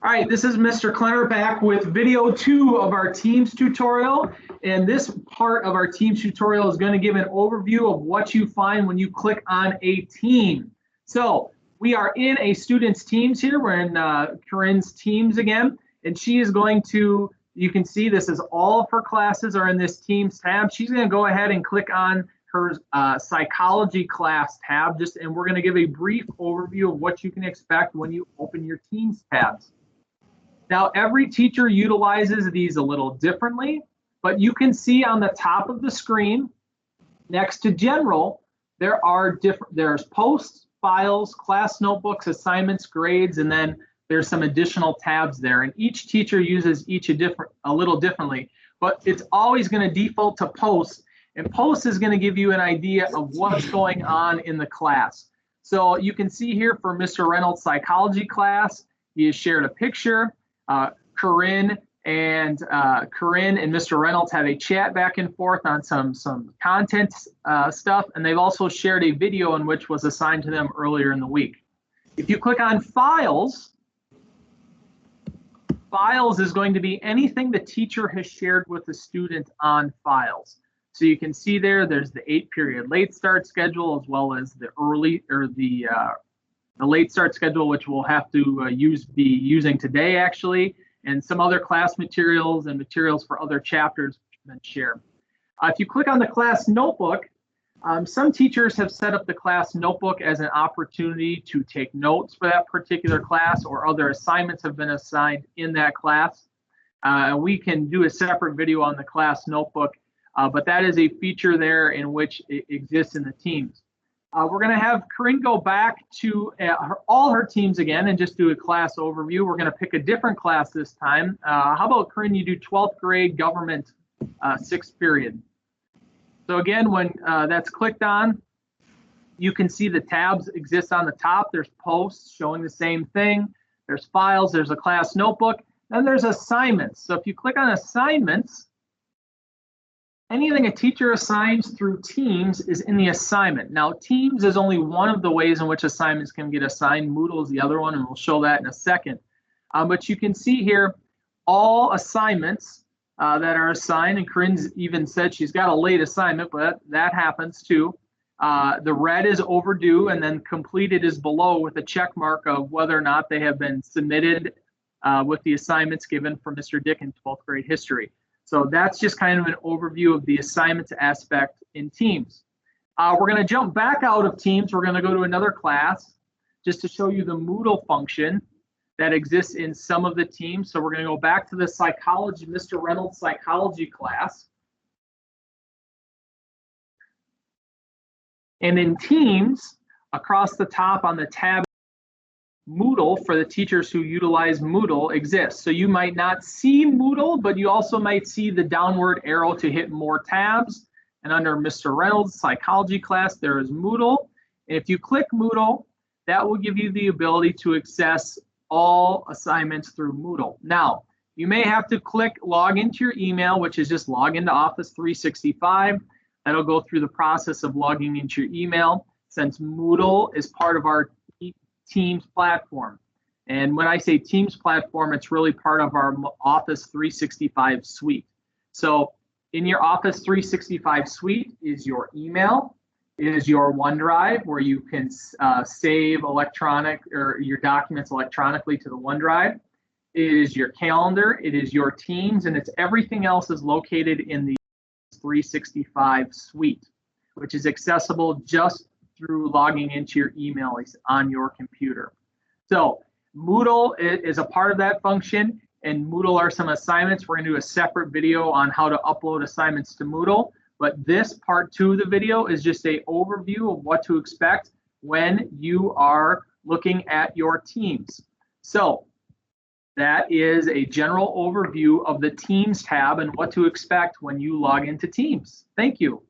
All right, this is Mr. Klenner back with video 2 of our Teams tutorial. And this part of our Teams tutorial is going to give an overview of what you find when you click on a team. So we are in a student's Teams here. We're in Corinne's Teams again. And she is going to, you can see this is all of her classes are in this Teams tab. She's going to go ahead and click on her psychology class tab, and we're going to give a brief overview of what you can expect when you open your Teams tabs. Now, every teacher utilizes these a little differently, but you can see on the top of the screen, next to General, there's posts, files, class notebooks, assignments, grades, and then there's some additional tabs there. And each teacher uses each a little differently, but it's always going to default to posts, and posts is going to give you an idea of what's going on in the class. So you can see here for Mr. Reynolds' psychology class, he has shared a picture. Corinne and Mr. Reynolds have a chat back and forth on some content stuff, and they've also shared a video in which was assigned to them earlier in the week. If you click on Files, Files is going to be anything the teacher has shared with the student on Files. So you can see there's the 8-period late start schedule, as well as the the late start schedule, which we'll have to be using today, actually, and some other class materials and materials for other chapters that share. If you click on the class notebook, some teachers have set up the class notebook as an opportunity to take notes for that particular class, or other assignments have been assigned in that class. We can do a separate video on the class notebook, but that is a feature there in which it exists in the Teams. We're going to have Corinne go back to all her teams again and just do a class overview. We're going to pick a different class this time. How about, Corinne, you do 12th grade government 6th period. So again, when that's clicked on, you can see the tabs exist on the top. There's posts showing the same thing. There's files. There's a class notebook. Then there's assignments. So if you click on assignments, anything a teacher assigns through Teams is in the assignment. Now, Teams is only one of the ways in which assignments can get assigned. Moodle is the other one, and we'll show that in a second. But you can see here all assignments that are assigned, and Corinne's even said she's got a late assignment, but that happens too. The red is overdue, and then completed is below with a check mark of whether or not they have been submitted with the assignments given for Mr. Dick in 12th grade history. So that's just kind of an overview of the assignments aspect in Teams. We're going to jump back out of Teams. We're going to go to another class just to show you the Moodle function that exists in some of the teams. So we're going to go back to the psychology, Mr. Reynolds' psychology class. And in Teams, across the top on the tab, Moodle, for the teachers who utilize Moodle, exists. So you might not see Moodle, but you also might see the downward arrow to hit more tabs. And under Mr. Reynolds' psychology class, there is Moodle. And if you click Moodle, that will give you the ability to access all assignments through Moodle. Now, you may have to click log into your email, which is just log into Office 365. That'll go through the process of logging into your email, since Moodle is part of our Teams platform. And when I say Teams platform, it's really part of our Office 365 suite. So in your Office 365 suite is your email, is your OneDrive, where you can save your documents electronically to the OneDrive. It is your calendar, it is your Teams, and it's everything else is located in the 365 suite, which is accessible just through logging into your email on your computer. So Moodle is a part of that function, and Moodle are some assignments. We're going to do a separate video on how to upload assignments to Moodle, but this part 2 of the video is just an overview of what to expect when you are looking at your teams. So that is a general overview of the Teams tab and what to expect when you log into Teams. Thank you.